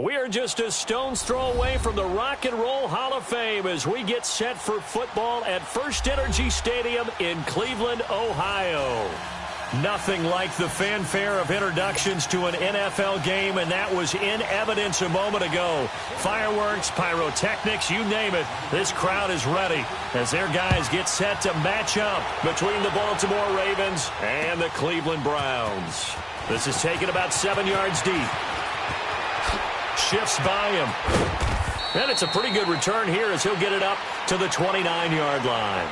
We are just a stone's throw away from the Rock and Roll Hall of Fame as we get set for football at First Energy Stadium in Cleveland, Ohio. Nothing like the fanfare of introductions to an NFL game, and that was in evidence a moment ago. Fireworks, pyrotechnics, you name it. This crowd is ready as their guys get set to match up between the Baltimore Ravens and the Cleveland Browns. This is taken about 7 yards deep. Shifts by him. And it's a pretty good return here as he'll get it up to the 29-yard line.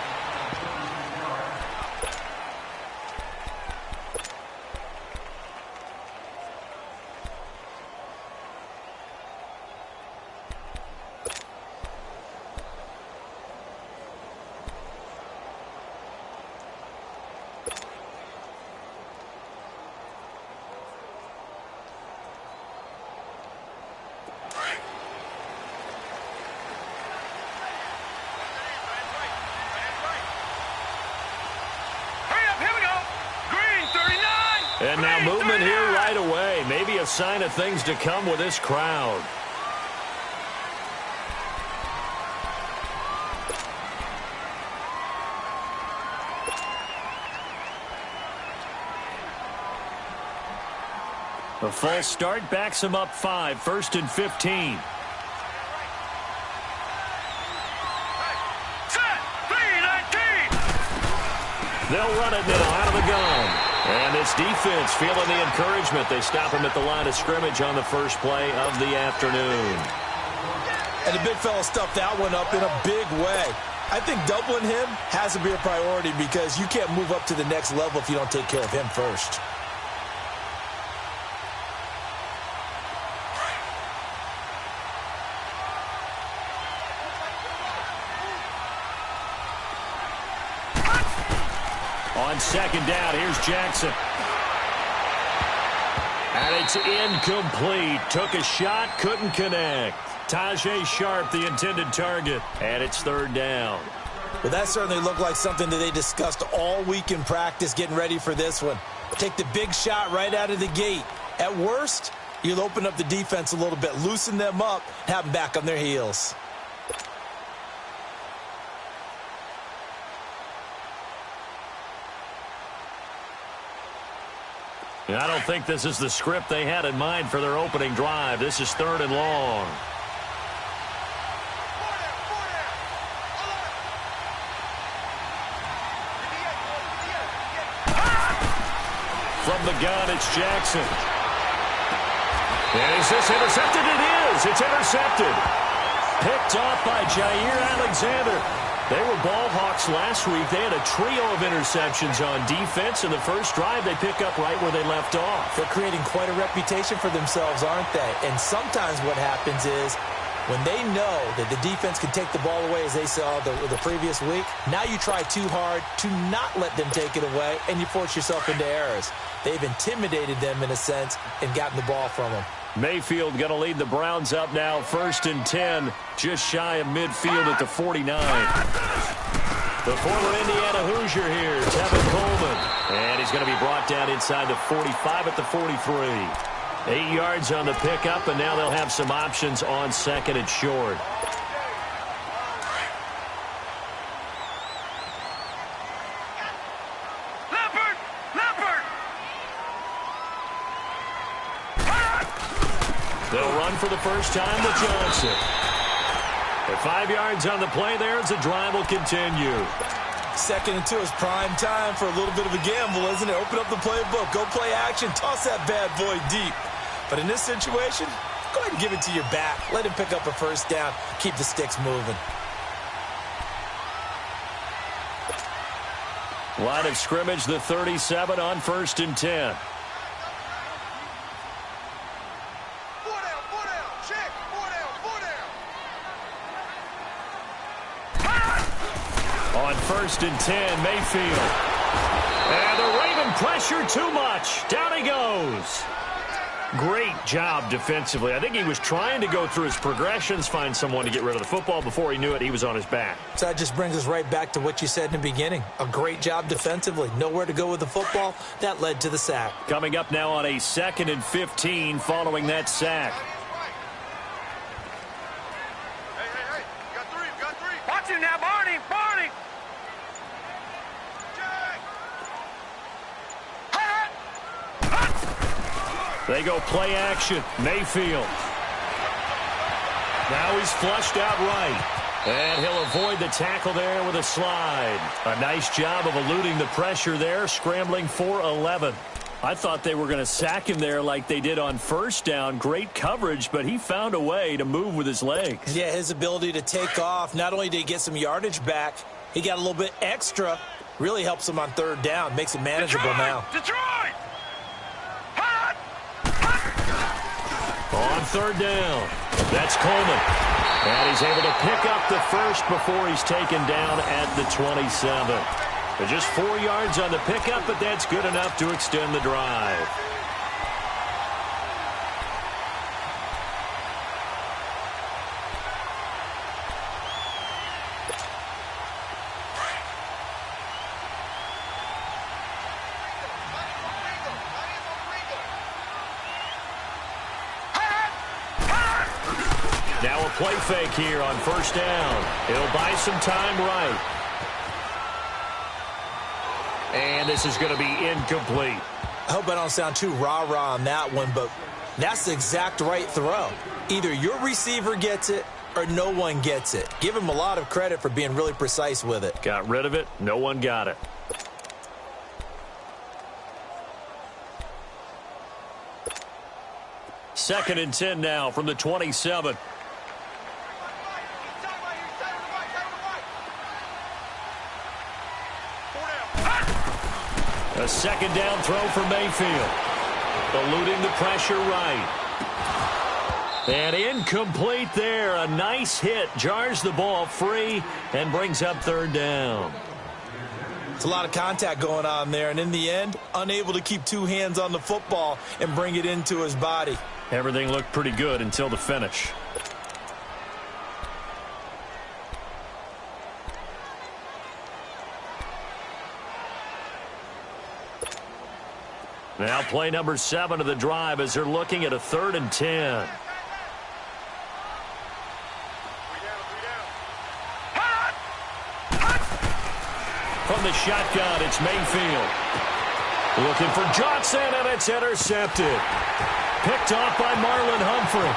And now movement here right away. Maybe a sign of things to come with this crowd. A false start backs him up 5, 1st and 15. They'll run it now out of the gun. And this defense feeling the encouragement. They stop him at the line of scrimmage on the first play of the afternoon. And the big fella stuffed that one up in a big way. I think doubling him has to be a priority because you can't move up to the next level if you don't take care of him first. On second down, here's Jackson. And it's incomplete. Took a shot, couldn't connect. Tajay Sharp, the intended target. And it's 3rd down. Well, that certainly looked like something that they discussed all week in practice getting ready for this one. Take the big shot right out of the gate. At worst, you'll open up the defense a little bit, loosen them up, and have them back on their heels. I don't think this is the script they had in mind for their opening drive. This is 3rd and long. From the gun, it's Jackson. And is this intercepted? It is. It's intercepted. Picked off by Jair Alexander. They were ball hawks last week. They had a trio of interceptions on defense. In the first drive, they pick up right where they left off. They're creating quite a reputation for themselves, aren't they? And sometimes what happens is when they know that the defense can take the ball away, as they saw the previous week, now you try too hard to not let them take it away, and you force yourself into errors. They've intimidated them in a sense and gotten the ball from them. Mayfield going to lead the Browns up now, 1st and 10, just shy of midfield at the 49. The former Indiana Hoosier here, Tevin Coleman. And he's going to be brought down inside the 45 at the 43. 8 yards on the pickup, and now they'll have some options on 2nd and short. They'll run for the first time with Johnson. At 5 yards on the play there as the drive will continue. 2nd and 2 is prime time for a little bit of a gamble, isn't it? Open up the playbook, go play action, toss that bad boy deep. But in this situation, go ahead and give it to your back. Let him pick up a first down, keep the sticks moving. Line of scrimmage, the 37 on 1st and 10. On 1st and 10, Mayfield. And the Raven pressure too much. Down he goes. Great job defensively. I think he was trying to go through his progressions, find someone to get rid of the football. Before he knew it, he was on his back. So that just brings us right back to what you said in the beginning. A great job defensively. Nowhere to go with the football. That led to the sack. Coming up now on a 2nd and 15 following that sack. They go play action. Mayfield. Now he's flushed out right. And he'll avoid the tackle there with a slide. A nice job of eluding the pressure there, scrambling for 11. I thought they were going to sack him there like they did on first down. Great coverage, but he found a way to move with his legs. Yeah, his ability to take off. Not only did he get some yardage back, he got a little bit extra. Really helps him on third down. Makes it manageable now. Detroit! Hot! On third down, that's Coleman. And he's able to pick up the first before he's taken down at the 27. Just 4 yards on the pickup, but that's good enough to extend the drive. Now a play fake here on first down. It'll buy some time right. And this is going to be incomplete. I hope I don't sound too rah-rah on that one, but that's the exact right throw. Either your receiver gets it or no one gets it. Give him a lot of credit for being really precise with it. Got rid of it. No one got it. Second and 10 now from the 27. A second down throw for Mayfield. Eluding the pressure right. And incomplete there. A nice hit. Jars the ball free and brings up third down. It's a lot of contact going on there. And in the end, unable to keep two hands on the football and bring it into his body. Everything looked pretty good until the finish. Now play number 7 of the drive as they're looking at a 3rd and 10. From the shotgun, it's Mayfield. Looking for Johnson, and it's intercepted. Picked off by Marlon Humphrey.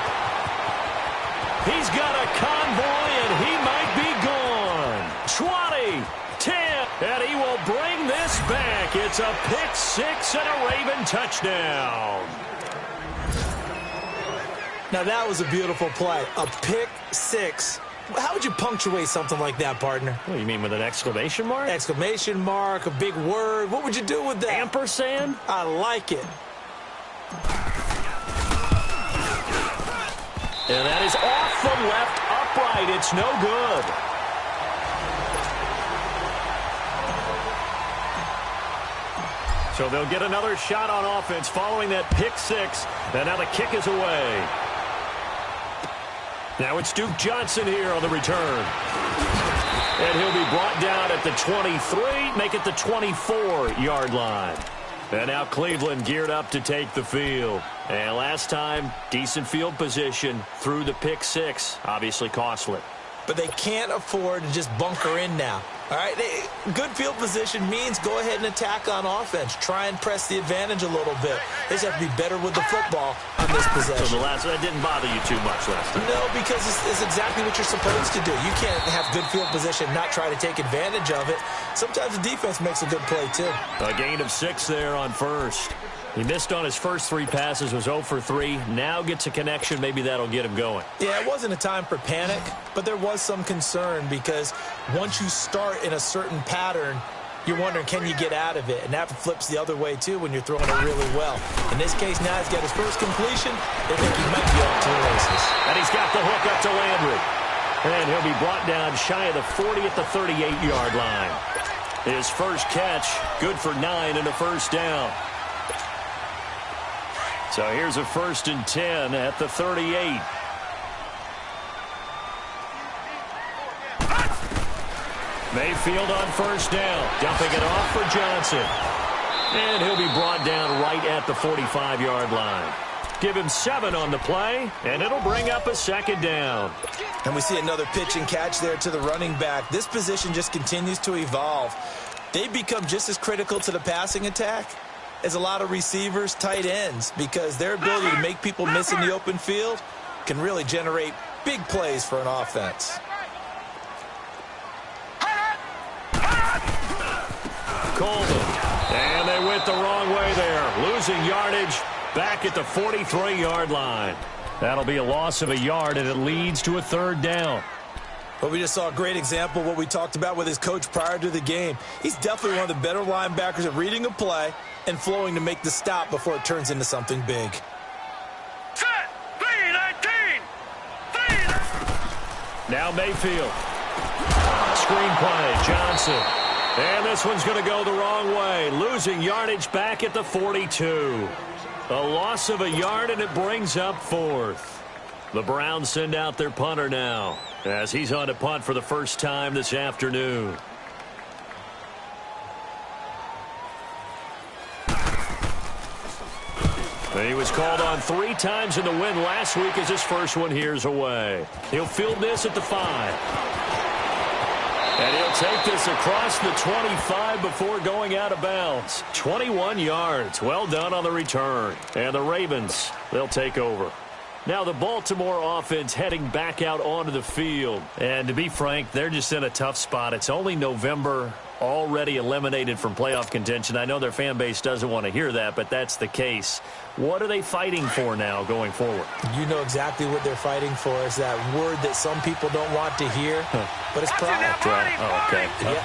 He's got a convoy, and he might be gone. 20, 10, and he will bring this back. It's a pick six and a Raven touchdown. Now that was a beautiful play. A pick six. How would you punctuate something like that, partner? What do you mean, with an exclamation mark? Exclamation mark, a big word. What would you do with that? Ampersand? I like it. And that is off the left upright. It's no good. So they'll get another shot on offense following that pick six. And now the kick is away. Now it's Duke Johnson here on the return. And he'll be brought down at the 23, make it the 24-yard line. And now Cleveland geared up to take the field. And last time, decent field position through the pick six. Obviously costly. But they can't afford to just bunker in now. All right, good field position means go ahead and attack on offense. Try and press the advantage a little bit. They just have to be better with the football on this possession. So that didn't bother you too much last time? No, because it's exactly what you're supposed to do. You can't have good field position, not try to take advantage of it. Sometimes the defense makes a good play, too. A gain of 6 there on first. He missed on his first 3 passes, was 0 for 3. Now gets a connection. Maybe that'll get him going. Yeah, it wasn't a time for panic, but there was some concern because once you start in a certain pattern, you're wondering, can you get out of it? And that flips the other way, too, when you're throwing it really well. In this case, now he's got his first completion. They think he might be off to the races. And he's got the hook up to Landry. And he'll be brought down shy of the 40 at the 38-yard line. His first catch, good for 9 and a first down. So here's a 1st and 10 at the 38. Mayfield on first down. Dumping it off for Johnson. And he'll be brought down right at the 45-yard line. Give him 7 on the play, and it'll bring up a 2nd down. And we see another pitch and catch there to the running back. This position just continues to evolve. They become just as critical to the passing attack is a lot of receivers, tight ends, because their ability to make people miss in the open field can really generate big plays for an offense. Coleman. And they went the wrong way there. Losing yardage back at the 43-yard line. That'll be a loss of a yard, and it leads to a third down. But we just saw a great example of what we talked about with his coach prior to the game. He's definitely one of the better linebackers at reading a play and flowing to make the stop before it turns into something big. Set. 3-19. Now Mayfield. Screen play. Johnson. And this one's going to go the wrong way. Losing yardage back at the 42. A loss of a yard, and it brings up fourth. The Browns send out their punter now, as he's on to punt for the first time this afternoon. And he was called on 3 times in the win last week as his first one here's away. He'll field this at the 5. And he'll take this across the 25 before going out of bounds. 21 yards. Well done on the return. And the Ravens, they'll take over. Now the Baltimore offense heading back out onto the field. And to be frank, they're just in a tough spot. It's only November, already eliminated from playoff contention. I know their fan base doesn't want to hear that, but that's the case. What are they fighting for now going forward? You know exactly what they're fighting for. Is that word that some people don't want to hear, but it's pride. Oh, okay. Yeah.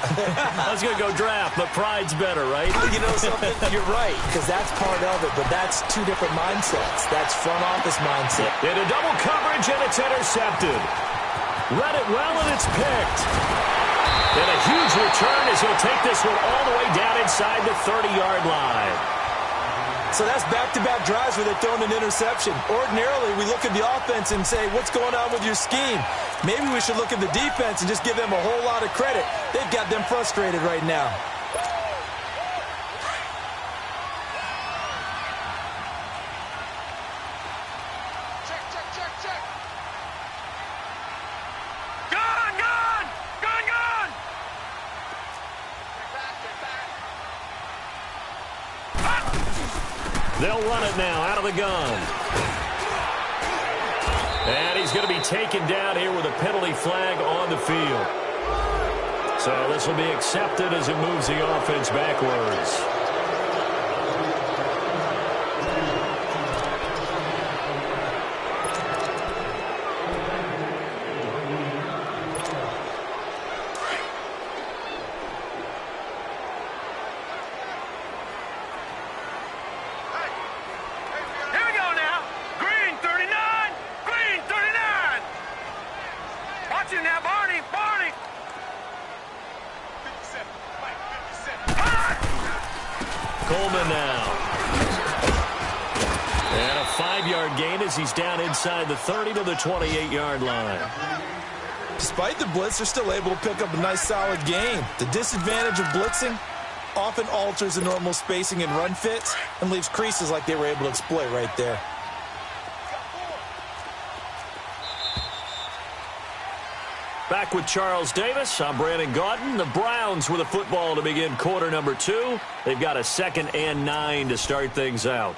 I was going to go draft, but pride's better, right? You know something? You're right, because that's part of it, but that's 2 different mindsets. That's front office mindset. Into double coverage, and it's intercepted. Read it well, and it's picked. And a huge return as he'll take this one all the way down inside the 30-yard line. So that's back-to-back drives where they're throwing an interception. Ordinarily, we look at the offense and say, what's going on with your scheme? Maybe we should look at the defense and just give them a whole lot of credit. They've got them frustrated right now. They'll run it now out of the gun. And he's going to be taken down here with a penalty flag on the field. So this will be accepted as it moves the offense backwards. Coleman now. And a 5-yard gain as he's down inside the 30 to the 28-yard line. Despite the blitz, they're still able to pick up a nice, solid gain. The disadvantage of blitzing often alters the normal spacing and run fits and leaves creases like they were able to exploit right there. Back with Charles Davis. I'm Brandon Gaudin. The Browns with a football to begin quarter number 2. They've got a 2nd and 9 to start things out.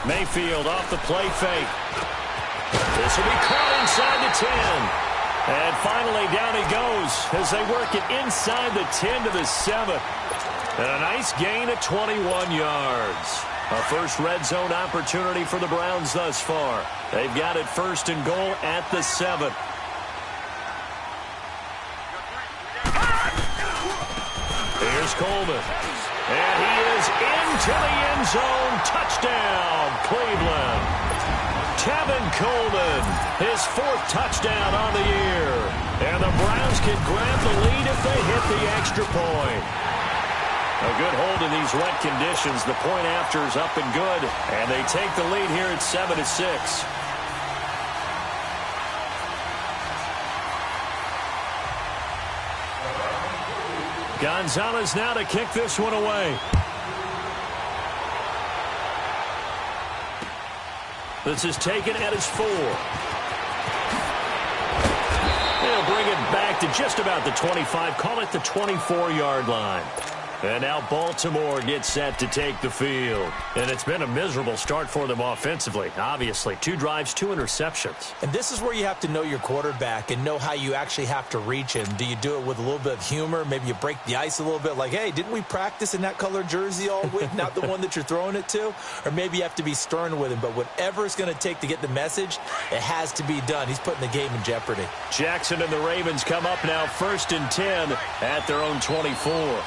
Mayfield off the play fake. This will be caught inside the 10. And finally, down he goes as they work it inside the 10 to the 7. And a nice gain of 21 yards. A first red zone opportunity for the Browns thus far. They've got it 1st and goal at the 7. Here's Coleman. And he is into the end zone. Touchdown, Cleveland. Tevin Coleman, his 4th touchdown on the year. And the Browns can grab the lead if they hit the extra point. A good hold in these wet conditions. The point after is up and good. And they take the lead here at 7-6. Gonzalez now to kick this one away. This is taken at his 4. They'll bring it back to just about the 25. Call it the 24-yard line. And now Baltimore gets set to take the field. And it's been a miserable start for them offensively. Obviously, 2 drives, 2 interceptions. And this is where you have to know your quarterback and know how you actually have to reach him. Do you do it with a little bit of humor? Maybe you break the ice a little bit like, hey, didn't we practice in that color jersey all week, not the one that you're throwing it to? Or maybe you have to be stern with him. But whatever it's going to take to get the message, it has to be done. He's putting the game in jeopardy. Jackson and the Ravens come up now 1st and 10 at their own 24.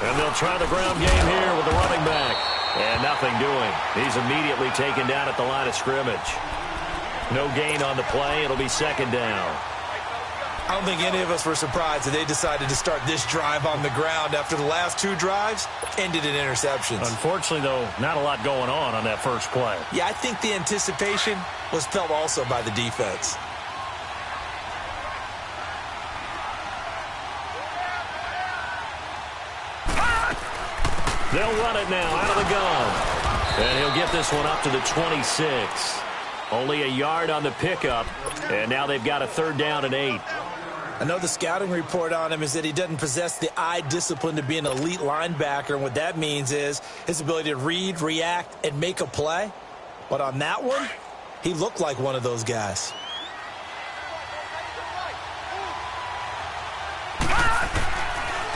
And they'll try the ground game here with the running back. And nothing doing. He's immediately taken down at the line of scrimmage. No gain on the play. It'll be 2nd down. I don't think any of us were surprised that they decided to start this drive on the ground after the last 2 drives ended in interceptions. Unfortunately, though, not a lot going on that first play. Yeah, I think the anticipation was felt also by the defense. They'll run it now out of the gun. And he'll get this one up to the 26. Only a yard on the pickup. And now they've got a 3rd down and 8. I know the scouting report on him is that he doesn't possess the eye discipline to be an elite linebacker. And what that means is his ability to read, react, and make a play. But on that one, he looked like one of those guys.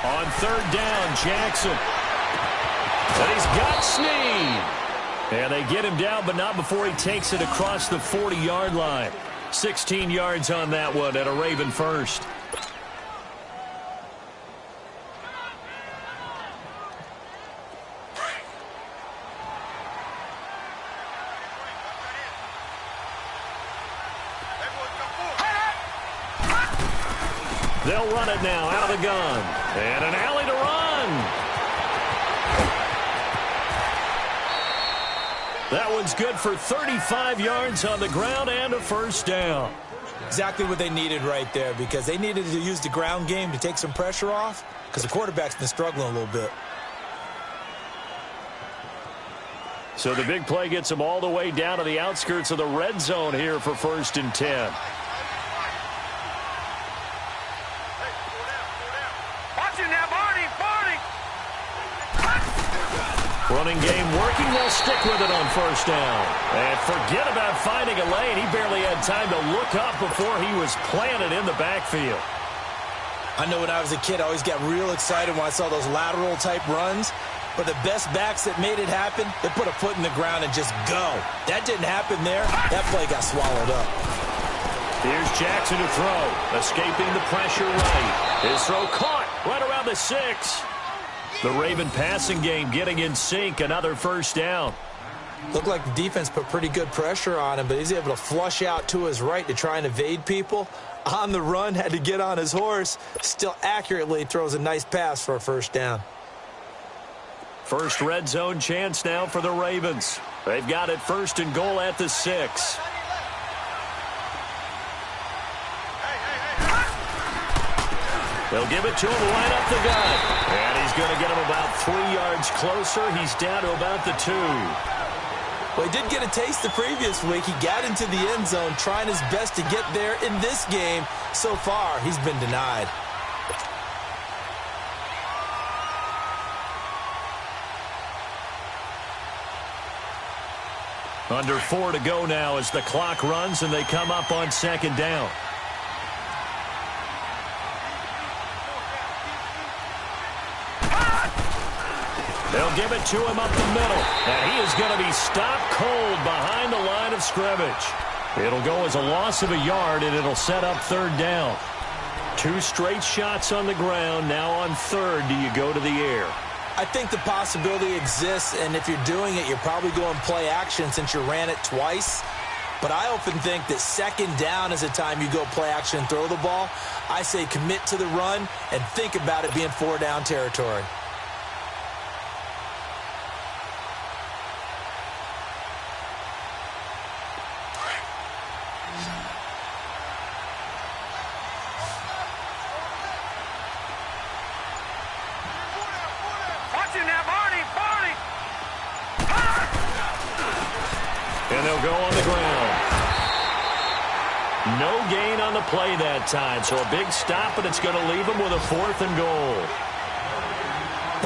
On 3rd down, Jackson. And he's got Snead. And they get him down, but not before he takes it across the 40-yard line. 16 yards on that one at a Raven first. They'll run it now out of the gun. And an alley to run. That one's good for 35 yards on the ground and a 1st down. Exactly what they needed right there, because they needed to use the ground game to take some pressure off, because the quarterback's been struggling a little bit. So the big play gets them all the way down to the outskirts of the red zone here for 1st and 10. Running game working. They'll stick with it on 1st down. And forget about finding a lane. He barely had time to look up before he was planted in the backfield. I know when I was a kid, I always got real excited when I saw those lateral-type runs. But the best backs that made it happen, they put a foot in the ground and just go. That didn't happen there. That play got swallowed up. Here's Jackson to throw. Escaping the pressure right. His throw caught right around the 6. The Raven passing game getting in sync. Another 1st down. Looked like the defense put pretty good pressure on him, but he's able to flush out to his right to try and evade people. On the run, had to get on his horse. Still accurately throws a nice pass for a 1st down. First red zone chance now for the Ravens. They've got it 1st and goal at the 6. They'll give it to him right up the gut. And he's going to get him about 3 yards closer. He's down to about the 2. Well, he did get a taste the previous week. He got into the end zone trying his best to get there in this game. So far, he's been denied. Under 4 to go now as the clock runs and they come up on 2nd down. They'll give it to him up the middle. And he is going to be stopped cold behind the line of scrimmage. It'll go as a loss of a yard, and it'll set up 3rd down. 2 straight shots on the ground. Now on 3rd, do you go to the air? I think the possibility exists, and if you're doing it, you're probably going play action since you ran it twice. But I often think that 2nd down is the time you go play action and throw the ball. I say commit to the run and think about it being 4-down territory. And they'll go on the ground. No gain on the play that time, so a big stop, but it's going to leave them with a 4th and goal.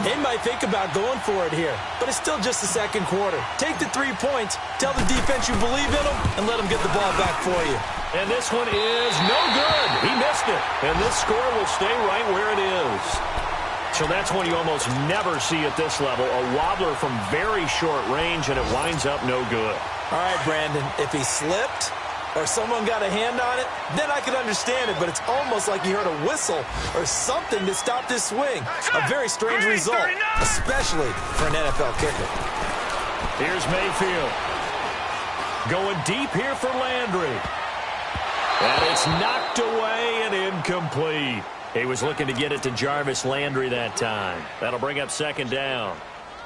They might think about going for it here, but it's still just the second quarter. Take the 3 points, tell the defense you believe in them, and let them get the ball back for you. And this one is no good. He missed it. And this score will stay right where it is. So that's one you almost never see at this level. A wobbler from very short range, and it winds up no good. All right, Brandon, if he slipped or someone got a hand on it, then I could understand it, but it's almost like he heard a whistle or something that stopped his swing. A very strange result, especially for an NFL kicker. Here's Mayfield. Going deep here for Landry. And it's knocked away and incomplete. He was looking to get it to Jarvis Landry that time. That'll bring up 2nd down.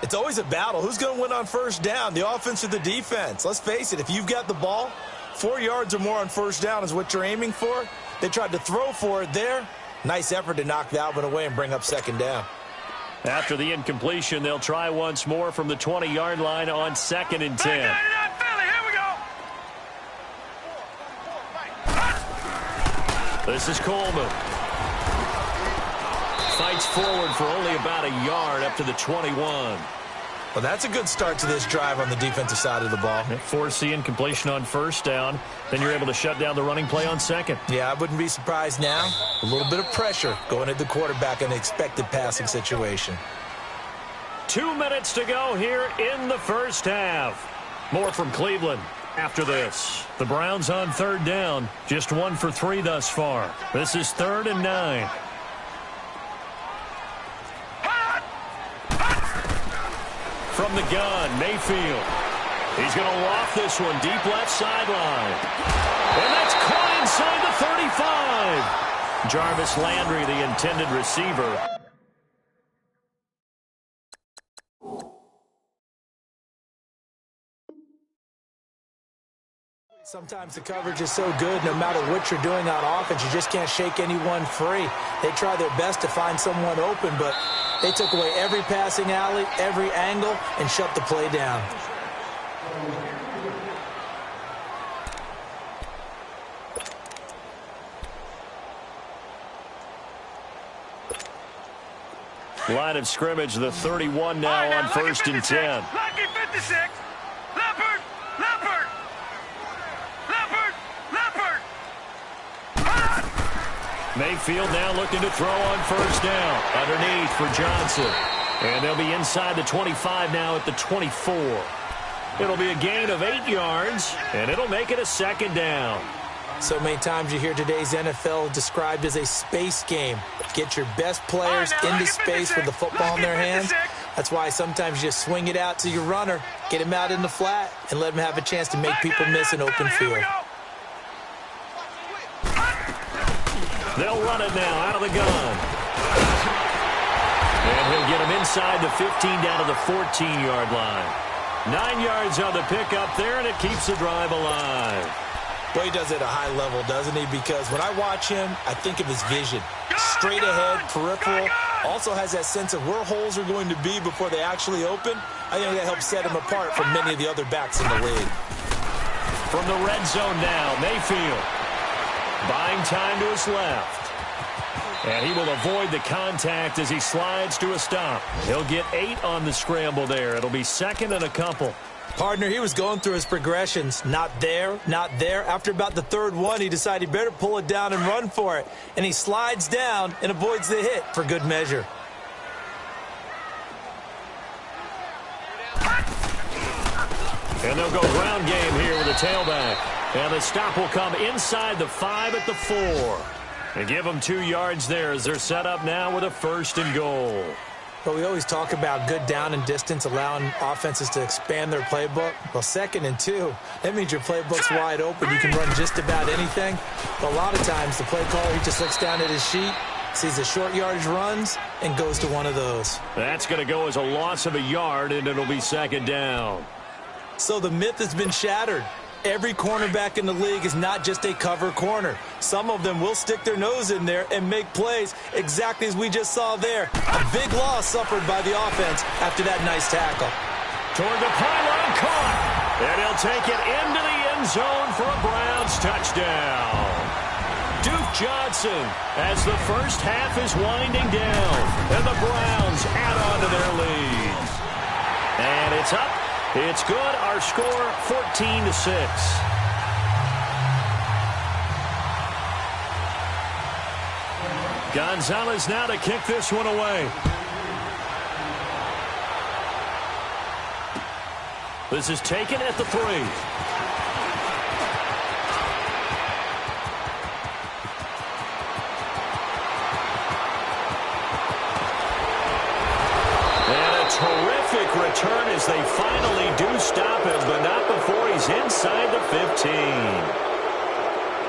It's always a battle. Who's going to win on 1st down, the offense or the defense? Let's face it, if you've got the ball, 4 yards or more on 1st down is what you're aiming for. They tried to throw for it there. Nice effort to knock that one away and bring up 2nd down. After the incompletion, they'll try once more from the 20-yard line on 2nd and 10. This is Coleman. Fights forward for only about a yard up to the 21. Well, that's a good start to this drive on the defensive side of the ball. Force the incompletion on 1st down. Then you're able to shut down the running play on 2nd. Yeah, I wouldn't be surprised now. A little bit of pressure going at the quarterback in an expected passing situation. 2 minutes to go here in the 1st half. More from Cleveland after this. The Browns on 3rd down. Just 1 for 3 thus far. This is 3rd and 9. From the gun, Mayfield. He's going to loft this one deep left sideline. And that's caught inside the 35. Jarvis Landry, the intended receiver. Sometimes the coverage is so good, no matter what you're doing on offense, you just can't shake anyone free. They try their best to find someone open, but they took away every passing alley, every angle, and shut the play down. Line of scrimmage, the 31 now on 1st and 10. Lucky 56. Leopard. Mayfield now looking to throw on 1st down. Underneath for Johnson. And they'll be inside the 25 now at the 24. It'll be a gain of 8 yards, and it'll make it a 2nd down. So many times you hear today's NFL described as a space game. Get your best players into space with the football in their hands. That's why sometimes you just swing it out to your runner, get him out in the flat, and let him have a chance to make people miss an open field. They'll run it now out of the gun. And he'll get him inside the 15 down to the 14-yard line. 9 yards on the pickup there, and it keeps the drive alive. Well, he does it at a high level, doesn't he? Because when I watch him, I think of his vision. Straight ahead, peripheral. Also has that sense of where holes are going to be before they actually open. I think that helps set him apart from many of the other backs in the league. From the red zone now, Mayfield. Buying time to his left. And he will avoid the contact as he slides to a stop. He'll get 8 on the scramble there. It'll be 2nd and a couple. Partner, he was going through his progressions. Not there, not there. After about the 3rd one, he decided he better pull it down and run for it. And he slides down and avoids the hit for good measure. And they'll go ground game here with a tailback. And the stop will come inside the 5 at the 4. And give them 2 yards there as they're set up now with a 1st and goal. But we always talk about good down and distance, allowing offenses to expand their playbook. Well, 2nd and 2, that means your playbook's wide open. You can run just about anything. But a lot of times, the play caller, he just looks down at his sheet, sees the short yardage runs, and goes to one of those. That's going to go as a loss of a yard, and it'll be 2nd down. So the myth has been shattered. Every cornerback in the league is not just a cover corner. Some of them will stick their nose in there and make plays exactly as we just saw there. A big loss suffered by the offense after that nice tackle. Toward the pylon, caught. And he'll take it into the end zone for a Browns touchdown. Duke Johnson as the first half is winding down. And the Browns add on to their lead. And it's up. It's good. Our score, 14-6. Gonzalez now to kick this one away. This is taken at the 3. And a terrific return as they finally do stop him, but not before he's inside the 15.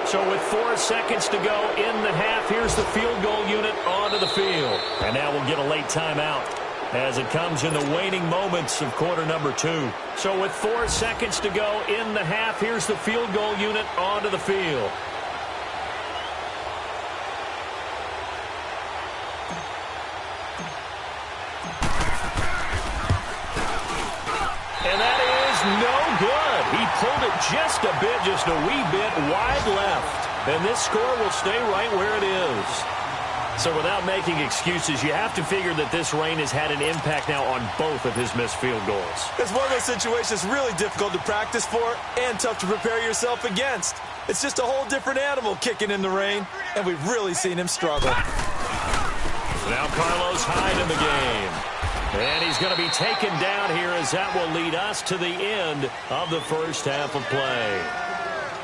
So with 4 seconds to go in the half, here's the field goal unit onto the field. And now we'll get a late timeout as it comes in the waning moments of quarter number 2. So with 4 seconds to go in the half, here's the field goal unit onto the field. And that is no good. He pulled it just a bit, just a wee bit wide left. And this score will stay right where it is. So without making excuses, you have to figure that this rain has had an impact now on both of his missed field goals. It's one of those situations really difficult to practice for and tough to prepare yourself against. It's just a whole different animal kicking in the rain, and we've really seen him struggle. Now Carlos Hyde in the game. And he's going to be taken down here as that will lead us to the end of the first half of play.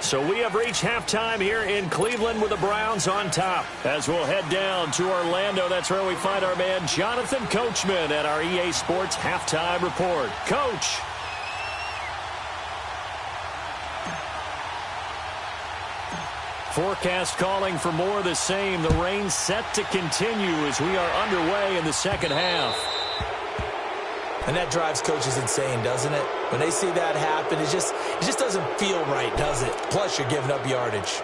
So we have reached halftime here in Cleveland with the Browns on top. As we'll head down to Orlando, that's where we find our man Jonathan Coachman at our EA Sports Halftime Report. Coach. Forecast calling for more of the same. The rain set to continue as we are underway in the second half. And that drives coaches insane, doesn't it? When they see that happen, it just doesn't feel right, does it? Plus, you're giving up yardage.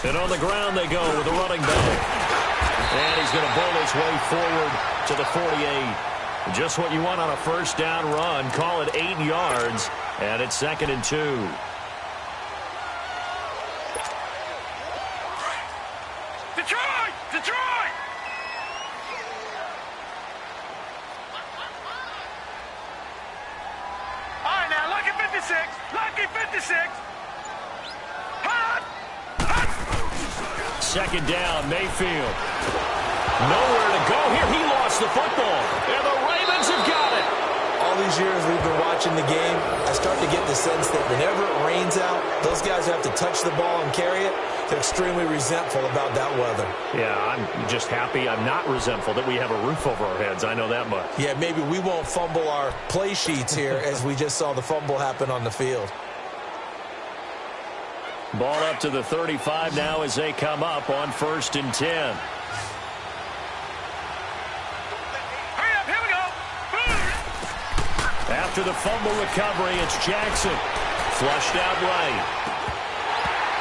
And on the ground they go with a running back. And he's going to bowl his way forward to the 48. Just what you want on a first down run. Call it 8 yards. And it's 2nd and 2. Detroit! Detroit! All right, now, lucky 56. Lucky 56. Hot! Hot! 2nd down, Mayfield. Nowhere to go here. He lost the football. And the Ravens have got it. All these years we've been watching the game, I start to get the sense that whenever it rains out, those guys who have to touch the ball and carry it, they're extremely resentful about that weather. Yeah, I'm just happy I'm not resentful that we have a roof over our heads. I know that much. Yeah, maybe we won't fumble our play sheets here as we just saw the fumble happen on the field. Ball up to the 35 now as they come up on 1st and 10. Hurry up, here we go! After the fumble recovery, it's Jackson. Flushed out right.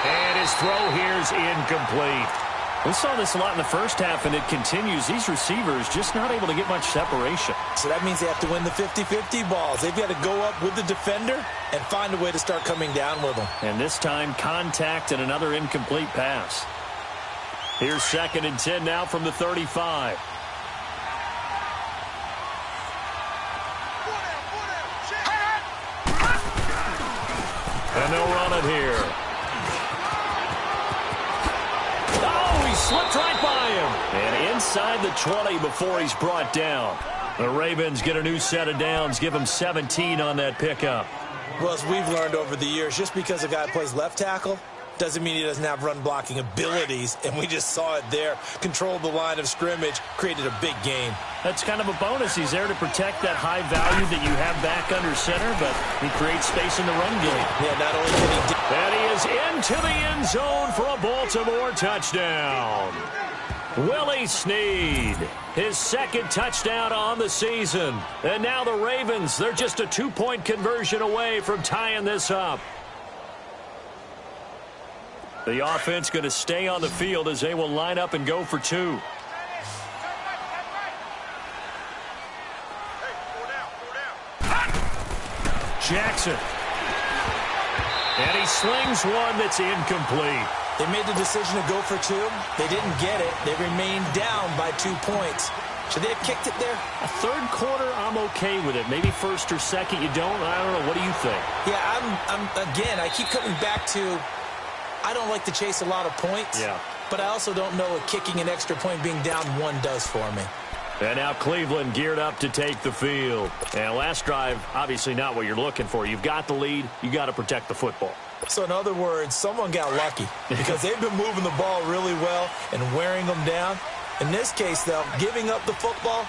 And his throw here's incomplete. We saw this a lot in the first half, and it continues. These receivers just not able to get much separation. So that means they have to win the 50-50 balls. They've got to go up with the defender and find a way to start coming down with them. And this time, contact and another incomplete pass. Here's 2nd and 10 now from the 35. And they'll run it here. Slipped right by him. And inside the 20 before he's brought down. The Ravens get a new set of downs. Give him 17 on that pickup. Well, as we've learned over the years, just because a guy plays left tackle doesn't mean he doesn't have run-blocking abilities. And we just saw it there. Controlled the line of scrimmage. Created a big gain. That's kind of a bonus. He's there to protect that high value that you have back under center, but he creates space in the run game. Yeah, not only can he... And he is into the end zone for a Baltimore touchdown. Willie Snead, his second touchdown on the season. And now the Ravens, they're just a 2-point conversion away from tying this up. The offense going to stay on the field as they will line up and go for 2. Jackson. And he slings one that's incomplete. They made the decision to go for 2. They didn't get it. They remained down by 2 points. Should they have kicked it there? A third quarter, I'm okay with it. Maybe first or second, you don't. I don't know. What do you think? Yeah, again, I keep coming back to I don't like to chase a lot of points. Yeah. But I also don't know what kicking an extra point being down 1 does for me. And now Cleveland geared up to take the field. And last drive, obviously not what you're looking for. You've got the lead. You got to protect the football. So in other words, someone got lucky because they've been moving the ball really well and wearing them down. In this case, though, giving up the football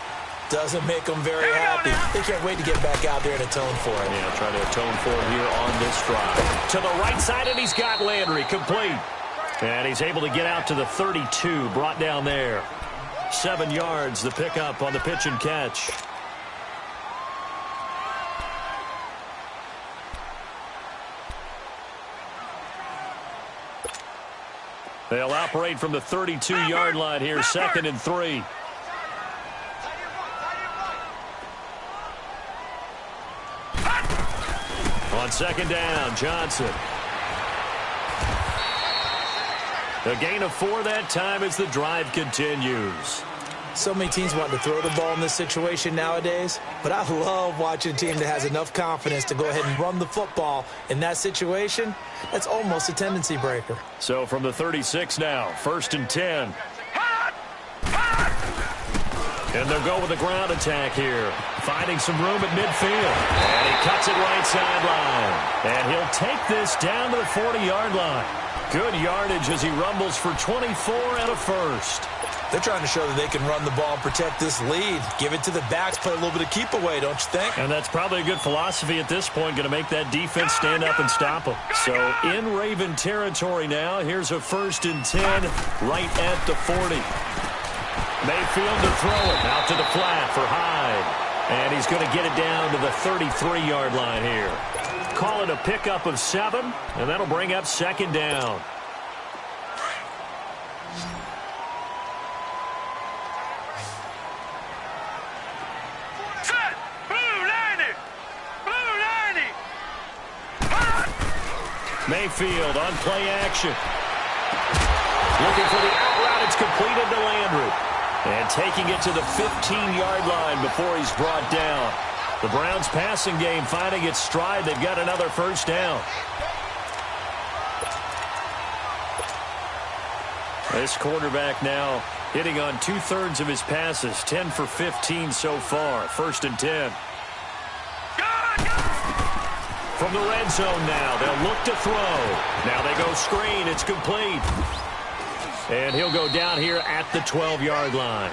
doesn't make them very happy. They can't wait to get back out there and atone for it. Yeah, try to atone for it here on this drive. To the right side, and he's got Landry complete. And he's able to get out to the 32, brought down there. 7 yards, the pickup on the pitch and catch. They'll operate from the 32-yard line here, 2nd and 3. On 2nd down, Johnson. A gain of 4 that time as the drive continues. So many teams want to throw the ball in this situation nowadays, but I love watching a team that has enough confidence to go ahead and run the football in that situation. That's almost a tendency breaker. So from the 36 now, 1st and 10. And they'll go with a ground attack here, finding some room at midfield. And he cuts it right sideline. And he'll take this down to the 40-yard line. Good yardage as he rumbles for 24 and a first. They're trying to show that they can run the ball and protect this lead. Give it to the backs, play a little bit of keep away, don't you think? And that's probably a good philosophy at this point, going to make that defense stand up and stop them. So in Raven territory now, here's a 1st and 10 right at the 40. Mayfield to throw it out to the flat for Hyde. And he's going to get it down to the 33-yard line here. Call it a pickup of 7, and that'll bring up 2nd down. Mayfield on play action. Looking for the out route. It's completed to Landry. And taking it to the 15-yard line before he's brought down. The Browns passing game finding its stride. They've got another 1st down. This quarterback now hitting on 2/3 of his passes. 10 for 15 so far. 1st and 10. From the red zone now, they'll look to throw. Now they go screen. It's complete. And he'll go down here at the 12-yard line.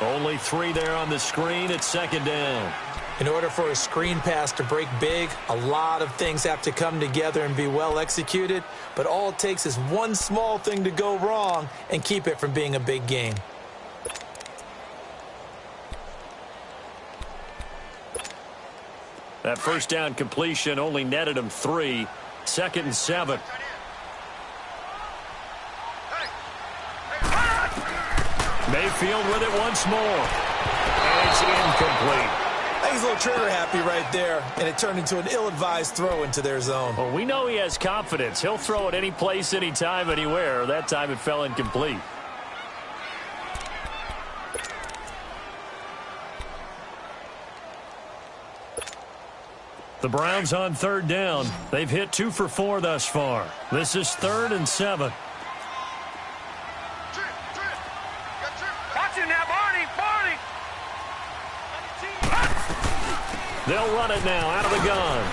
Only 3 there on the screen. It's 2nd down. In order for a screen pass to break big, a lot of things have to come together and be well executed. But all it takes is one small thing to go wrong and keep it from being a big game. That 1st down completion only netted him 3. 2nd and 7. Mayfield with it once more. And it's incomplete. I think he's a little trigger happy right there, and it turned into an ill-advised throw into their zone. Well, we know he has confidence. He'll throw it any place, anytime, anywhere. That time it fell incomplete. The Browns on 3rd down. They've hit 2 for 4 thus far. This is 3rd and 7. Watch him now, Barney. They'll run it now out of the gun.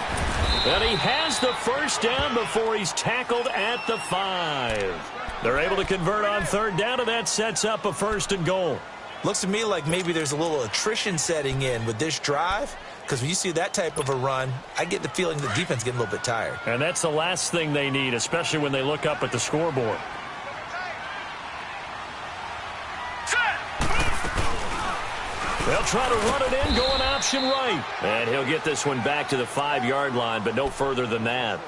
And he has the 1st down before he's tackled at the 5. They're able to convert on 3rd down, and that sets up a 1st and goal. Looks to me like maybe there's a little attrition setting in with this drive. Because when you see that type of a run, I get the feeling the defense getting a little bit tired. And that's the last thing they need, especially when they look up at the scoreboard. They'll try to run it in, going option right. And he'll get this one back to the 5-yard line, but no further than that.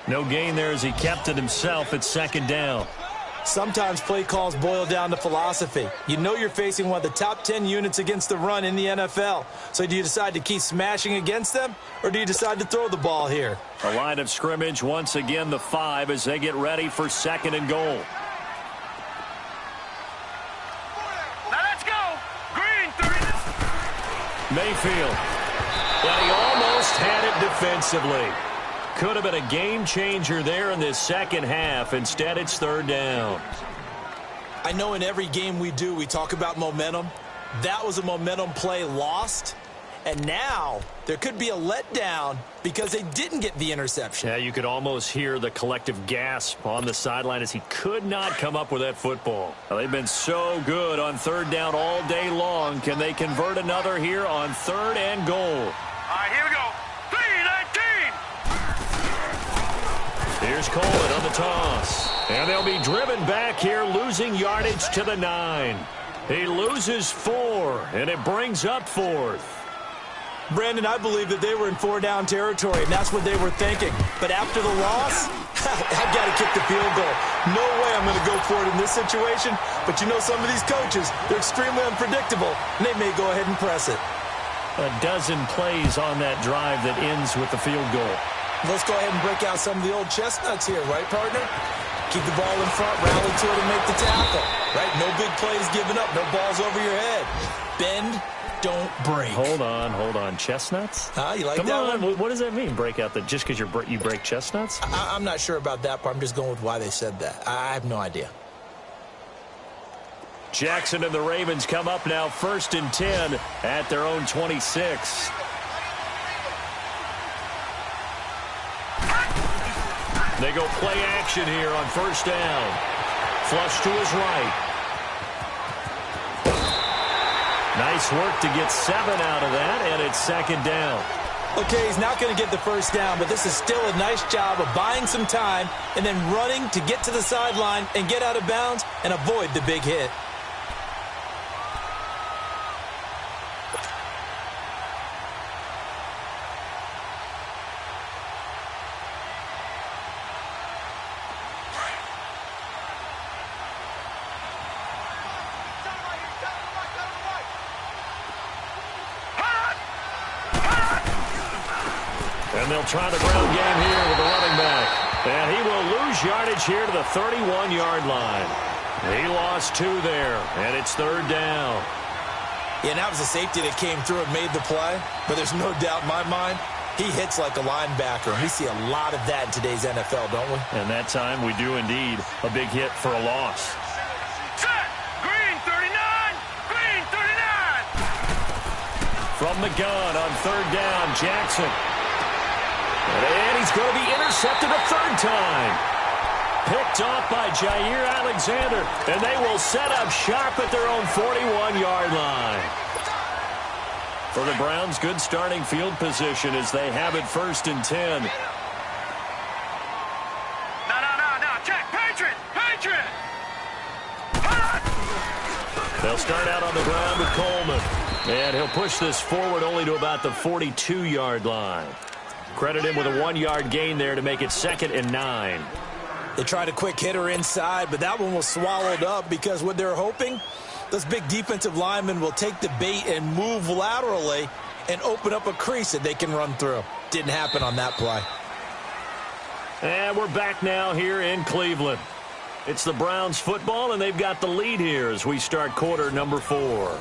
No gain there as he kept it himself at second down. Sometimes play calls boil down to philosophy. You know you're facing one of the top 10 units against the run in the NFL. So do you decide to keep smashing against them, or do you decide to throw the ball here? A line of scrimmage, once again the 5 as they get ready for second and goal. Mayfield. But he almost had it defensively. Could have been a game changer there in this second half. Instead, it's third down. I know in every game we do, we talk about momentum. That was a momentum play lost. And now there could be a letdown because they didn't get the interception. Yeah, you could almost hear the collective gasp on the sideline as he could not come up with that football. Well, they've been so good on third down all day long. Can they convert another here on third and goal? All right, here we go. 3-19. Here's Coleman on the toss. And they'll be driven back here, losing yardage to the 9. He loses 4, and it brings up 4th. Brandon, I believe that they were in 4-down territory, and that's what they were thinking. But after the loss, I've got to kick the field goal. No way I'm going to go for it in this situation. But you know some of these coaches, they're extremely unpredictable, and they may go ahead and press it. A dozen plays on that drive that ends with the field goal. Let's go ahead and break out some of the old chestnuts here, right, partner? Keep the ball in front, rally to it, and make the tackle. Right? No big plays given up, no balls over your head. Bend, don't break. Hold on. Chestnuts? You like Come that on. one? What does that mean, break out? Just because you break chestnuts? I'm not sure about that part. I'm just going with why they said that. I have no idea. Jackson and the Ravens come up now 1st and 10 at their own 26. They go play action here on first down. Flush to his right. Nice work to get 7 out of that, and it's second down. Okay, he's not going to get the first down, but this is still a nice job of buying some time and then running to get to the sideline and get out of bounds and avoid the big hit. And they'll try the ground game here with the running back. And he will lose yardage here to the 31-yard line. He lost 2 there, and it's third down. Yeah, that was a safety that came through and made the play. But there's no doubt in my mind, he hits like a linebacker. We see a lot of that in today's NFL, don't we? And that time we do indeed. A big hit for a loss. Set. Green 39. Green 39. From the gun on third down, Jackson. And he's going to be intercepted a third time. Picked off by Jair Alexander. And they will set up shop at their own 41-yard line. For the Browns, good starting field position as they have it 1st and 10. No. Check. Patriot. They'll start out on the ground with Coleman. And he'll push this forward only to about the 42-yard line. Credit him with a 1-yard gain there to make it 2nd and 9. They tried a quick hitter inside, but that one was swallowed up because what they're hoping, those big defensive linemen will take the bait and move laterally and open up a crease that they can run through. Didn't happen on that play. And we're back now here in Cleveland. It's the Browns football, and they've got the lead here as we start quarter number 4.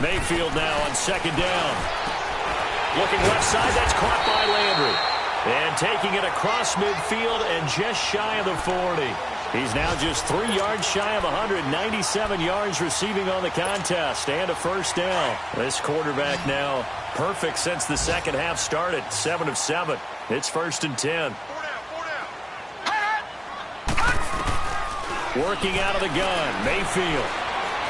Mayfield now on second down. Looking left side, that's caught by Landry. And taking it across midfield and just shy of the 40. He's now just 3 yards shy of 197 yards receiving on the contest and a first down. This quarterback now perfect since the second half started. 7 of 7. It's 1st and 10. 4 down. Working out of the gun, Mayfield.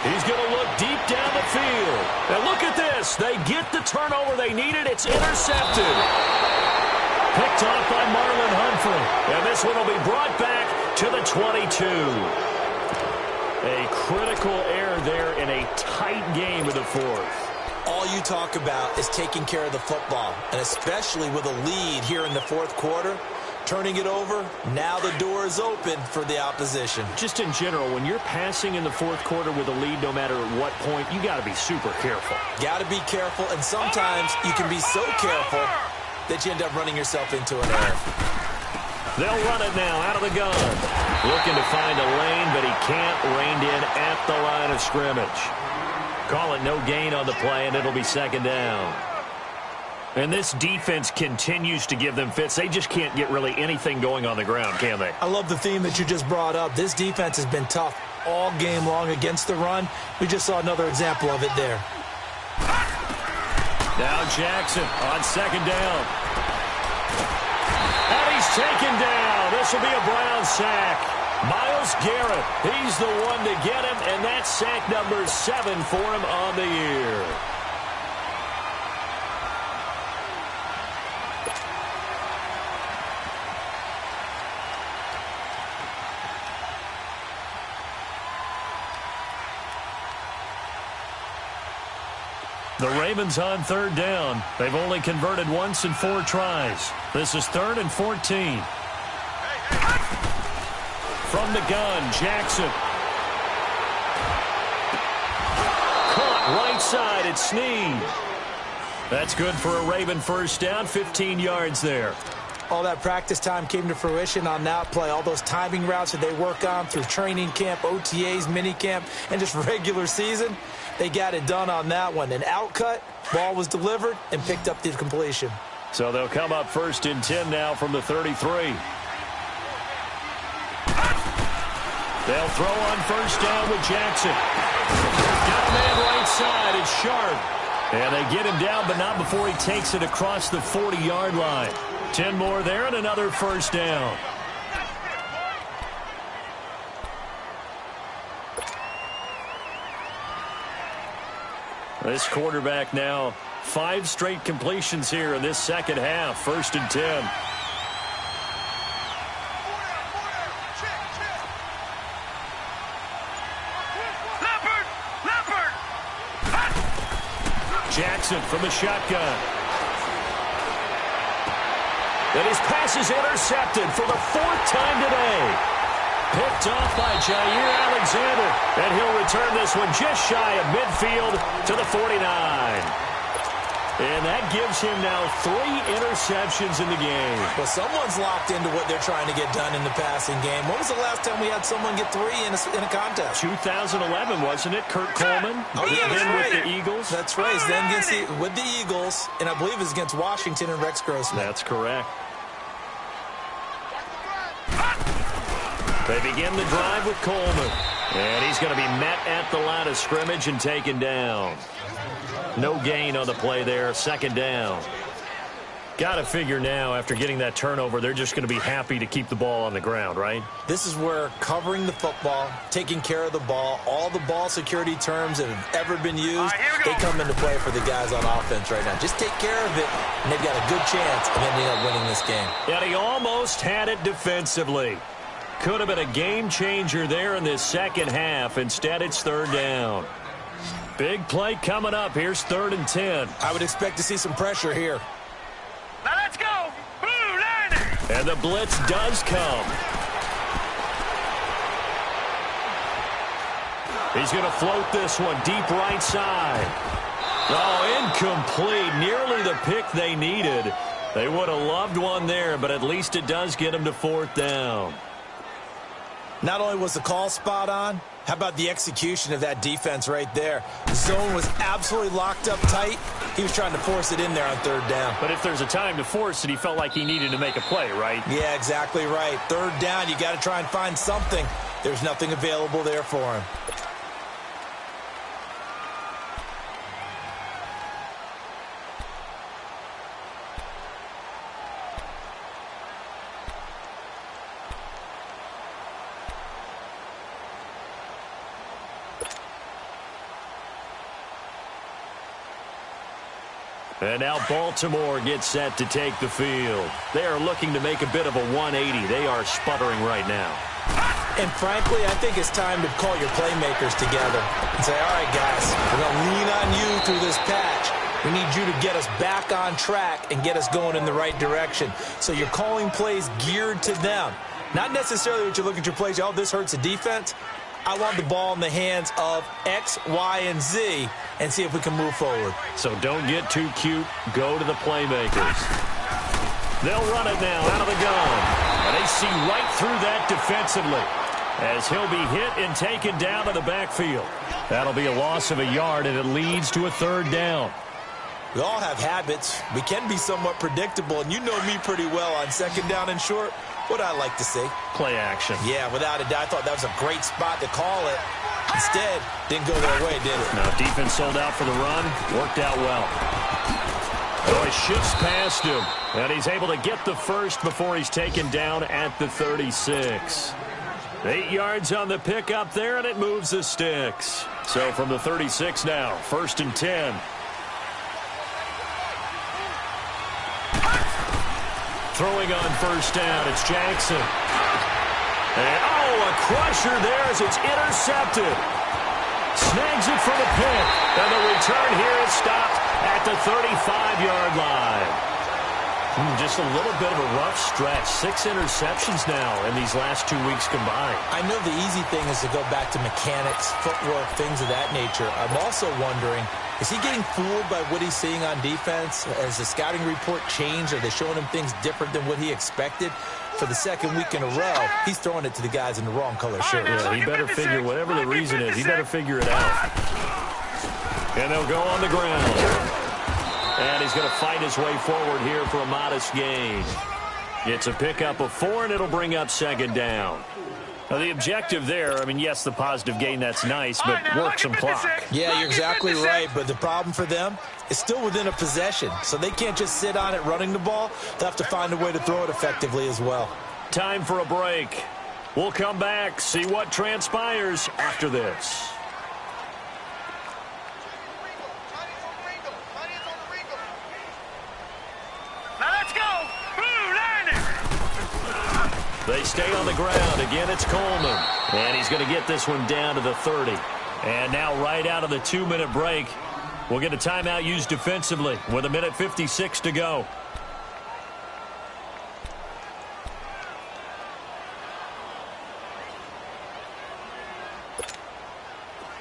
He's going to look deep down the field. And look at this. They get the turnover they needed. It's intercepted. Picked off by Marlon Humphrey. And this one will be brought back to the 22. A critical error there in a tight game of the fourth. All you talk about is taking care of the football, and especially with a lead here in the fourth quarter. Turning it over, now the door is open for the opposition. Just in general, when you're passing in the fourth quarter with a lead, no matter at what point, you got to be super careful. Got to be careful, and sometimes you can be so careful that you end up running yourself into an error. They'll run it now out of the gun. Looking to find a lane, but he can't. Reined in at the line of scrimmage. Call it no gain on the play, and it'll be second down. And this defense continues to give them fits. They just can't get really anything going on the ground, can they? I love the theme that you just brought up. This defense has been tough all game long against the run. We just saw another example of it there. Now Jackson on second down. And he's taken down. This will be a Brown sack. Myles Garrett, he's the one to get him, and that's sack number 7 for him on the year. The Ravens on third down. They've only converted once in 4 tries. This is 3rd and 14. From the gun, Jackson. Caught right side, it's Snead. That's good for a Raven first down, 15 yards there. All that practice time came to fruition on that play. All those timing routes that they work on through training camp, OTAs, minicamp, and just regular season. They got it done on that one. An outcut, ball was delivered, and picked up the completion. So they'll come up 1st and 10 now from the 33. They'll throw on first down with Jackson. Got a man right side. It's Sharp. And they get him down, but not before he takes it across the 40-yard line. 10 more there and another first down. This quarterback now 5 straight completions here in this second half. 1st and 10. Jackson from the shotgun. And his pass is intercepted for the 4th time today. Picked off by Jair Alexander. And he'll return this one just shy of midfield to the 49. And that gives him now 3 interceptions in the game. Well, someone's locked into what they're trying to get done in the passing game. When was the last time we had someone get 3 in a contest? 2011, wasn't it? Kurt Coleman? Oh, yeah, that's right. With the Eagles? That's right. Then with the Eagles, and I believe it's against Washington and Rex Grossman. That's correct. They begin the drive with Coleman. And he's going to be met at the line of scrimmage and taken down. No gain on the play there. 2nd down. Got to figure now, after getting that turnover, they're just going to be happy to keep the ball on the ground, right? This is where covering the football, taking care of the ball, all the ball security terms that have ever been used, they come into play for the guys on offense right now. Just take care of it, and they've got a good chance of ending up winning this game. And he almost had it defensively. Could have been a game changer there in this second half. Instead, it's 3rd down. Big play coming up. Here's 3rd and 10. I would expect to see some pressure here. Now let's go. Blue line. And the blitz does come. He's going to float this one deep right side. Oh, incomplete. Nearly the pick they needed. They would have loved one there, but at least it does get them to 4th down. Not only was the call spot on, how about the execution of that defense right there? The zone was absolutely locked up tight. He was trying to force it in there on 3rd down. But if there's a time to force it, he felt like he needed to make a play, right? Yeah, exactly right. 3rd down, you got to try and find something. There's nothing available there for him. And now Baltimore gets set to take the field. They are looking to make a bit of a 180. They are sputtering right now. And frankly, I think it's time to call your playmakers together and say, all right, guys, we're going to lean on you through this patch. We need you to get us back on track and get us going in the right direction. So you're calling plays geared to them. Not necessarily what you look at your plays, oh, this hurts the defense. I want the ball in the hands of X, Y, and Z and see if we can move forward. So don't get too cute. Go to the playmakers. They'll run it now out of the gun. And they see right through that defensively as he'll be hit and taken down to the backfield. That'll be a loss of a yard, and it leads to a third down. We all have habits. We can be somewhat predictable, and you know me pretty well on second down and short. What I like to see. Play action. Yeah, without a doubt. I thought that was a great spot to call it. Instead, didn't go their way, did it? No, defense sold out for the run. Worked out well. Oh, he shifts past him. And he's able to get the first before he's taken down at the 36. 8 yards on the pickup there, and it moves the sticks. So from the 36 now, 1st and 10. Throwing on first down, it's Jackson. And, a crusher there as it's intercepted. Snags it for the pick. And the return here is stopped at the 35-yard line. Just a little bit of a rough stretch. 6 interceptions now in these last 2 weeks combined. I know the easy thing is to go back to mechanics, footwork, things of that nature. I'm also wondering, is he getting fooled by what he's seeing on defense? Has the scouting report changed? Are they showing him things different than what he expected? For the second week in a row, he's throwing it to the guys in the wrong color shirt. Yeah, he better figure, whatever the reason is, he better figure it out. And they'll go on the ground. And he's going to fight his way forward here for a modest gain. It's a pickup of 4, and it'll bring up second down. Now, the objective there, I mean, yes, the positive gain, that's nice, but work some clock. Yeah, you're exactly right, but the problem for them is still within a possession, so they can't just sit on it running the ball. They'll have to find a way to throw it effectively as well. Time for a break. We'll come back, see what transpires after this. They stay on the ground. Again, it's Coleman. And he's going to get this one down to the 30. And now right out of the 2-minute break, we'll get a timeout used defensively with 1:56 to go.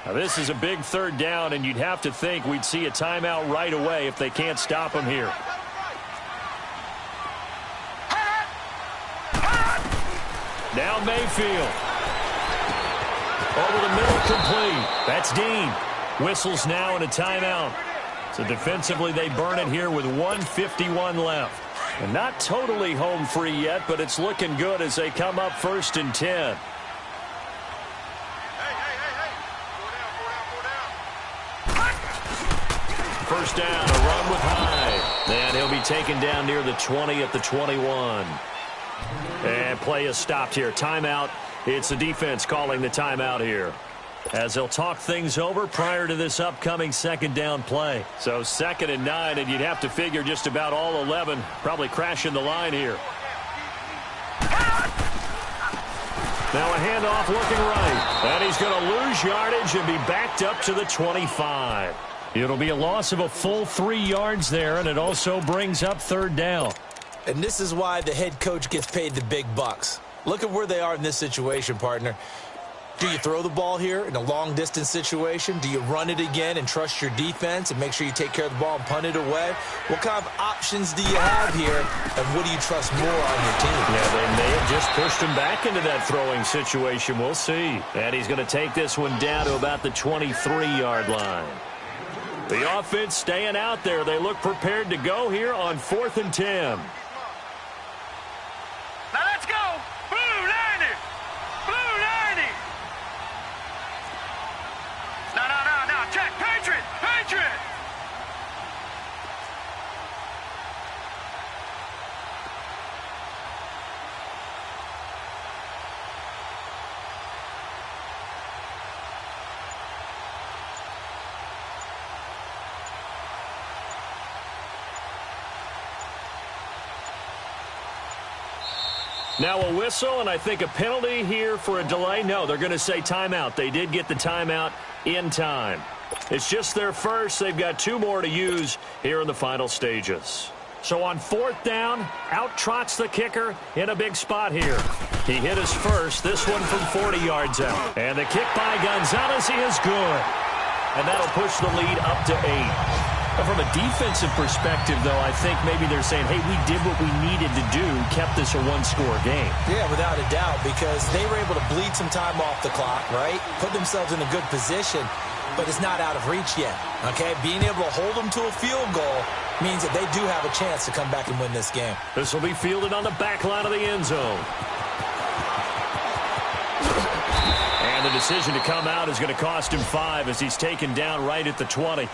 Now, this is a big third down, and you'd have to think we'd see a timeout right away if they can't stop him here. Now Mayfield. Over the middle, complete. That's Dean. Whistles now in a timeout. So defensively, they burn it here with 1:51 left. And not totally home free yet, but it's looking good as they come up 1st and 10. First down, a run with Hyde. And he'll be taken down near the 20 at the 21. And play is stopped here. Timeout. It's the defense calling the timeout here, as they'll talk things over prior to this upcoming second down play. So 2nd and 9, and you'd have to figure just about all 11 probably crashing the line here. Now a handoff looking right. And he's going to lose yardage and be backed up to the 25. It'll be a loss of a full 3 yards there, and it also brings up third down. And this is why the head coach gets paid the big bucks. Look at where they are in this situation, partner. Do you throw the ball here in a long-distance situation? Do you run it again and trust your defense and make sure you take care of the ball and punt it away? What kind of options do you have here, and what do you trust more on your team? Yeah, they may have just pushed him back into that throwing situation. We'll see. And he's going to take this one down to about the 23-yard line. The offense staying out there. They look prepared to go here on 4th and 10. Now let's go! Blue 90! Blue 90! No, check! Patriot! Patriot! Now a whistle, and I think a penalty here for a delay. No, they're going to say timeout. They did get the timeout in time. It's just their first. They've got 2 more to use here in the final stages. So on 4th down, out trots the kicker in a big spot here. He hit his first, this one from 40 yards out. And the kick by Gonzalez is good. And that'll push the lead up to 8. But from a defensive perspective, though, I think maybe they're saying, hey, we did what we needed to do, kept this a 1-score game. Yeah, without a doubt, because they were able to bleed some time off the clock, right? Put themselves in a good position, but it's not out of reach yet, okay? Being able to hold them to a field goal means that they do have a chance to come back and win this game. This will be fielded on the back line of the end zone. And the decision to come out is going to cost him 5 as he's taken down right at the 20.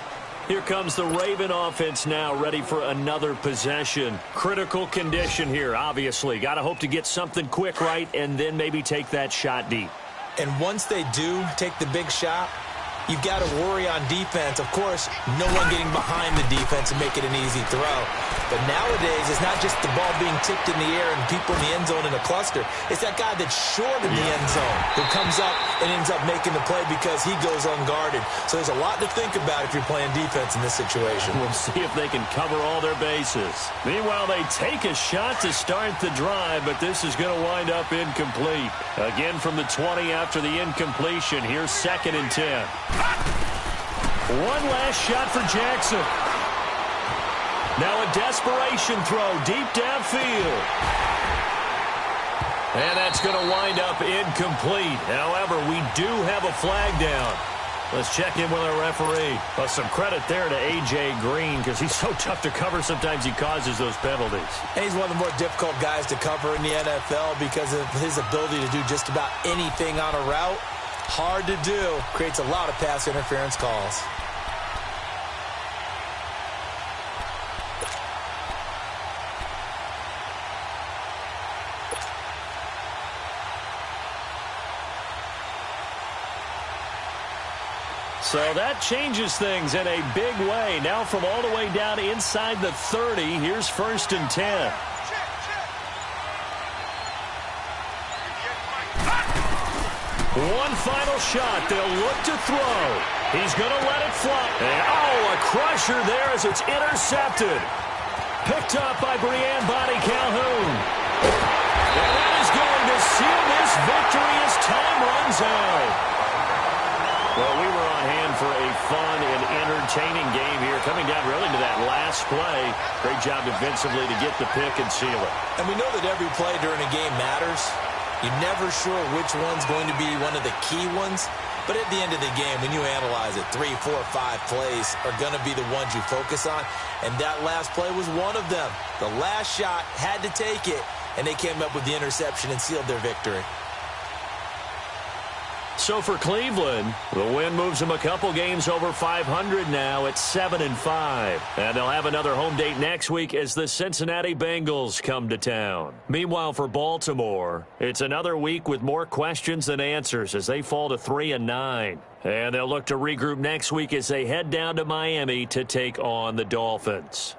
Here comes the Raven offense now, ready for another possession. Critical condition here, obviously. Got to hope to get something quick right and then maybe take that shot deep. And once they do take the big shot, you've got to worry on defense. Of course, no one getting behind the defense and make it an easy throw. But nowadays, it's not just the ball being tipped in the air and people in the end zone in a cluster. It's that guy that's short in the end zone who comes up and ends up making the play because he goes unguarded. So there's a lot to think about if you're playing defense in this situation. We'll see if they can cover all their bases. Meanwhile, they take a shot to start the drive, but this is going to wind up incomplete. Again from the 20 after the incompletion. Here's 2nd and 10. One last shot for Jackson. Now a desperation throw deep downfield. And that's going to wind up incomplete. However, we do have a flag down. Let's check in with our referee. Well, some credit there to A.J. Green because he's so tough to cover. Sometimes he causes those penalties. And he's one of the more difficult guys to cover in the NFL because of his ability to do just about anything on a route. Hard to do. Creates a lot of pass interference calls. So that changes things in a big way. Now from all the way down inside the 30, here's 1st and 10. One final shot. They'll look to throw. He's going to let it fly. And, a crusher there as it's intercepted. Picked up by Breanne Bonnie Calhoun. And that is going to seal this victory as time runs out. Well, we were on hand for a fun and entertaining game here, coming down really to that last play. Great job defensively to get the pick and seal it. And we know that every play during a game matters. You're never sure which one's going to be one of the key ones. But at the end of the game, when you analyze it, 3, 4, 5 plays are going to be the ones you focus on. And that last play was one of them. The last shot had to take it, and they came up with the interception and sealed their victory. So for Cleveland, the win moves them a couple games over 500 now at 7-5. And they'll have another home date next week as the Cincinnati Bengals come to town. Meanwhile, for Baltimore, it's another week with more questions than answers as they fall to 3-9. And they'll look to regroup next week as they head down to Miami to take on the Dolphins.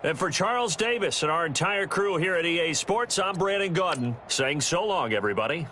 And for Charles Davis and our entire crew here at EA Sports, I'm Brandon Gaudin saying so long, everybody.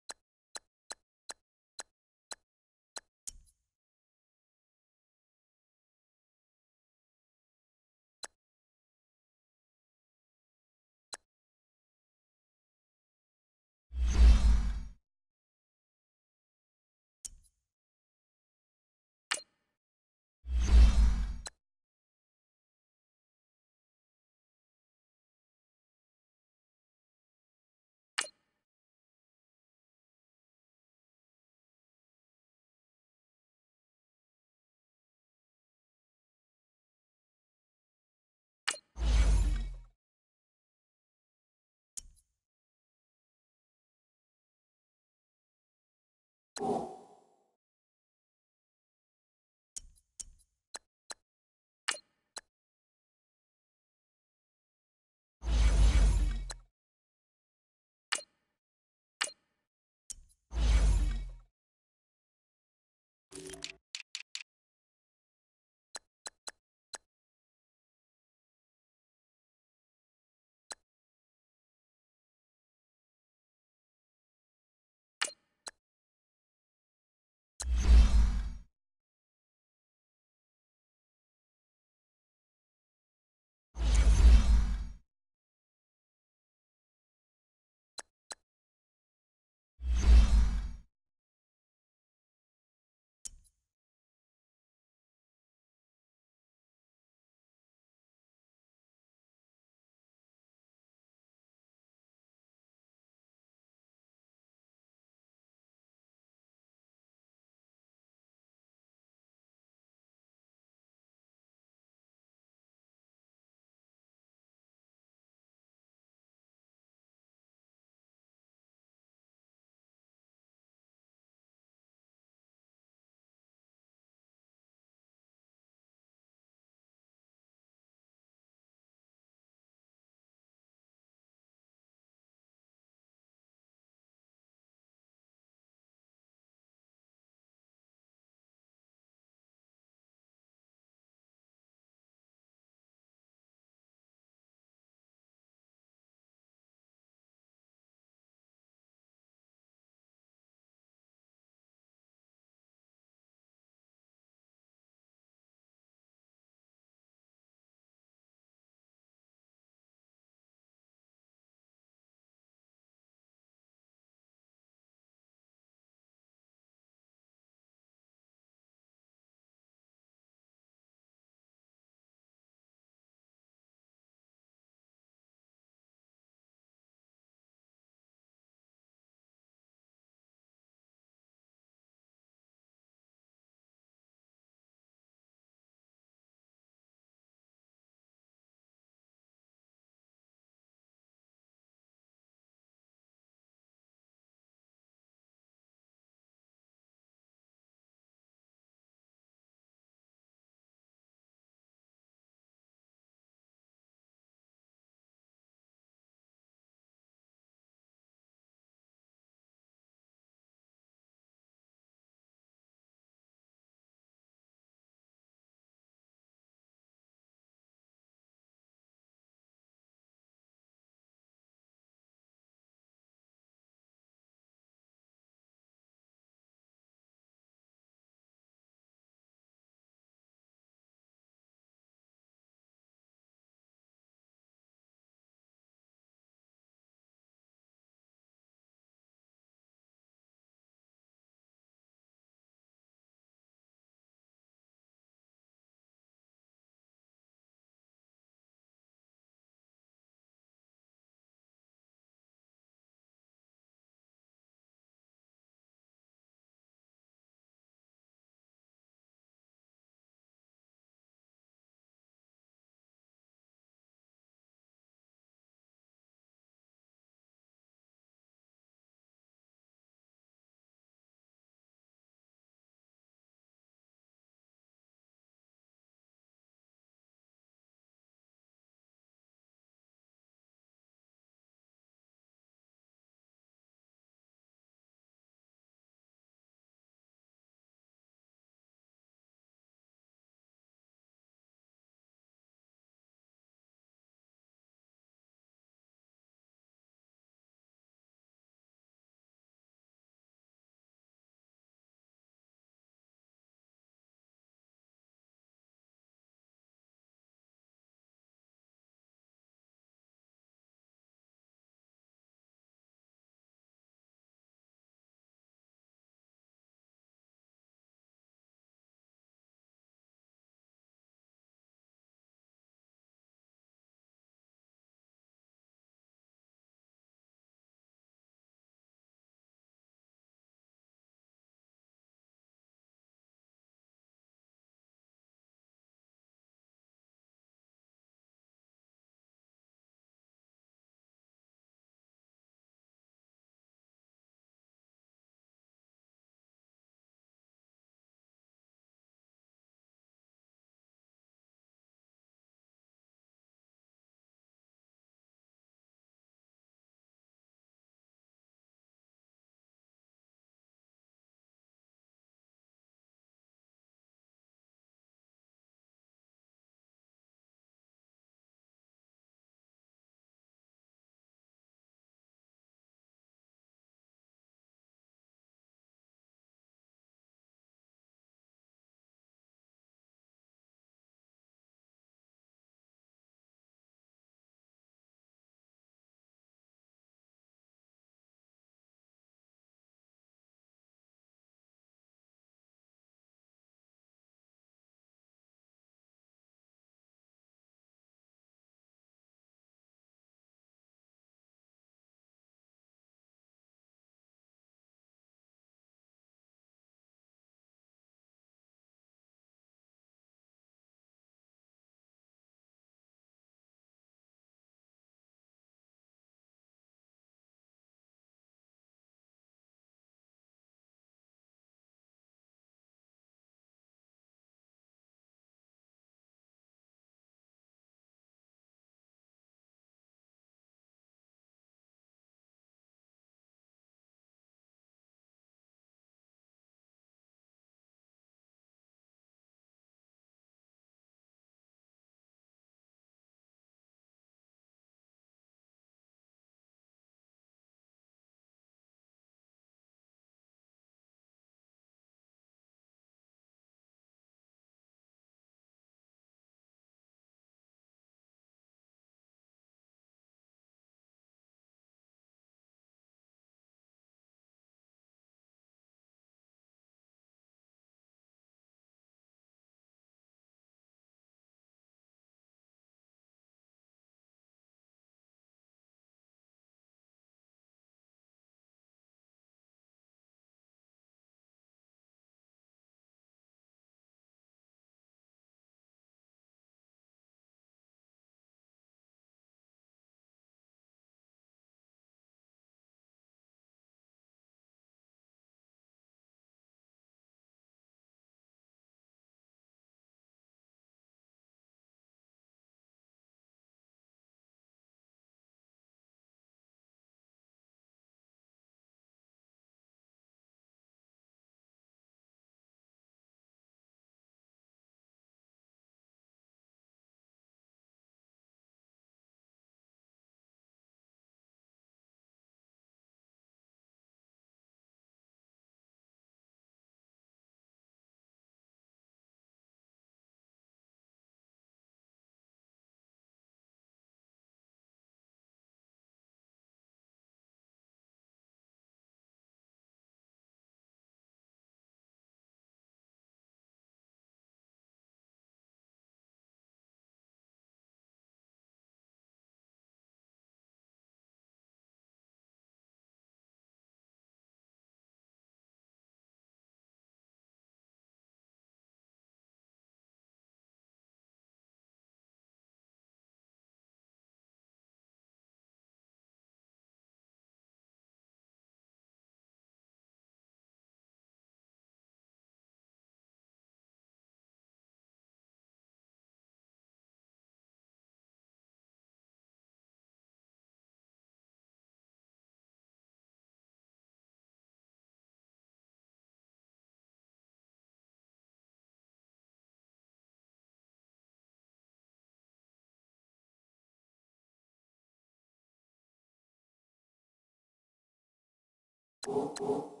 you.